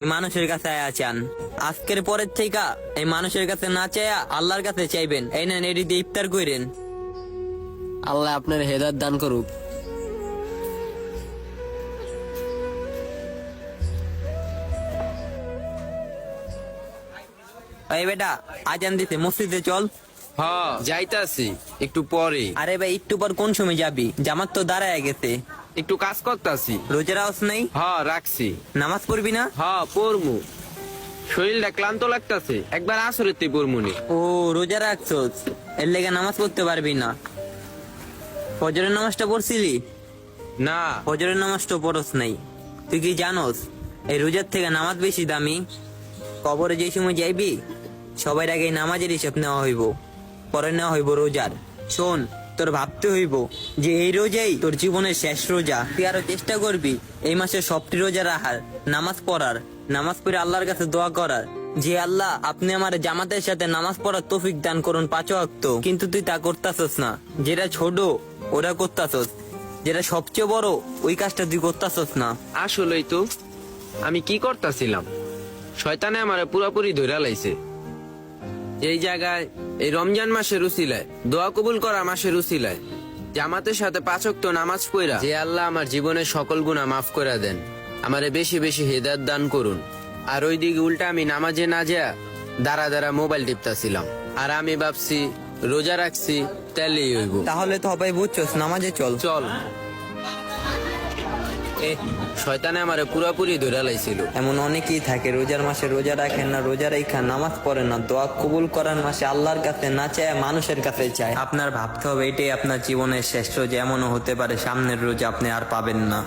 মানুষের কাছে আয়া চান। আজকের পরের থেকে এই মানুষের কাছে না চাইয়া আল্লাহর কাছে চাইবেন। এই নেন, এটি দিয়ে ইফতার কইরেন। আল্লাহ আপনার হেদায়েত দান করুক। এই বেটা, আজান দিতে মসজিদে চল। হ যাইতাছি একটু পরে। আরে ভাই, একটু পর কোন সময় যাবি? জামাত তো দাঁড়ায় গেছে। একটু কাজ করতাছি। রোজার আওয়াজ নেই? হ রাখছি। নামাজ পড়বি না? হ পড়মু। শরীরটা ক্লান্ত লাগতাছে, একবার আসরেতে পড়মুনি। ও, রোজা রাখছোস, এর লেগে নামাজ পড়তে পারবি না। ফজরের নামাজটা পড়ছিলি? না। ফজরের নামাজটা পড়স নাই। তুই কি জানোস এই রোজার থেকে নামাজ বেশি দামি? কবরে যে সময় যাইবি, সবার আগে এই নামাজের হিসাব নেওয়া হইব, পরে নেওয়া হইব রোজার। শোন, তোর ভাবতে হইব যে এই রোজাই তোর জীবনের শেষ রোজা। তুই আরো চেষ্টা করবি এই মাসে সবটি রোজা রাখার, নামাজ পড়ার, নামাজ পড়ে আল্লাহর কাছে দোয়া করার যে আল্লাহ আপনি আমার জামাতের সাথে নামাজ পড়ার তৌফিক দান করুন 5 ওয়াক্ত। কিন্তু তুই তা করতাছস না। যেটা ছোট ওরা করতাছস, যেটা সবচেয়ে বড় ওই কাজটা তুই করতাছস না। আসলেই তো আমি কি করতাছিলাম, শয়তানে আমারে পুরাপুরি ধইরা লাইছে। এই জায়গায় এই রমজান মাসের উসিলায়, দোয়া কবুল করা মাসের উসিলায় জামাতের সাথে 5 ওয়াক্ত নামাজ পড়া যে আল্লাহ আমার জীবনের সকল গুনাহ মাফ করে দেন, আমারে বেশি বেশি হেদায়েত দান করুন। আর ওই দিকে উল্টা আমি নামাজে না যা দাঁড়া দাঁড়া মোবাইল টিপতাছিলাম। আর আমি ভাবছি রোজা রাখছি, তাইলেই হইব। তাহলে তো সবাই বুঝছস, নামাজে চল। চল। শয়তানে আমারে পুরাপুরি ধইরা লাইছিল। এমন অনেকেই থাকে রোজার মাসে রোজা রাখেন না, রোজা রেখা নামাজ পড়েন না, দোয়া কবুল করার মাসে আল্লাহর কাছে না চায়, মানুষের কাছে চায়। আপনার ভাবতে হবে এটাই আপনার জীবনের শেষ রোজা। এমনও হতে পারে সামনের রোজা আপনি আর পাবেন না।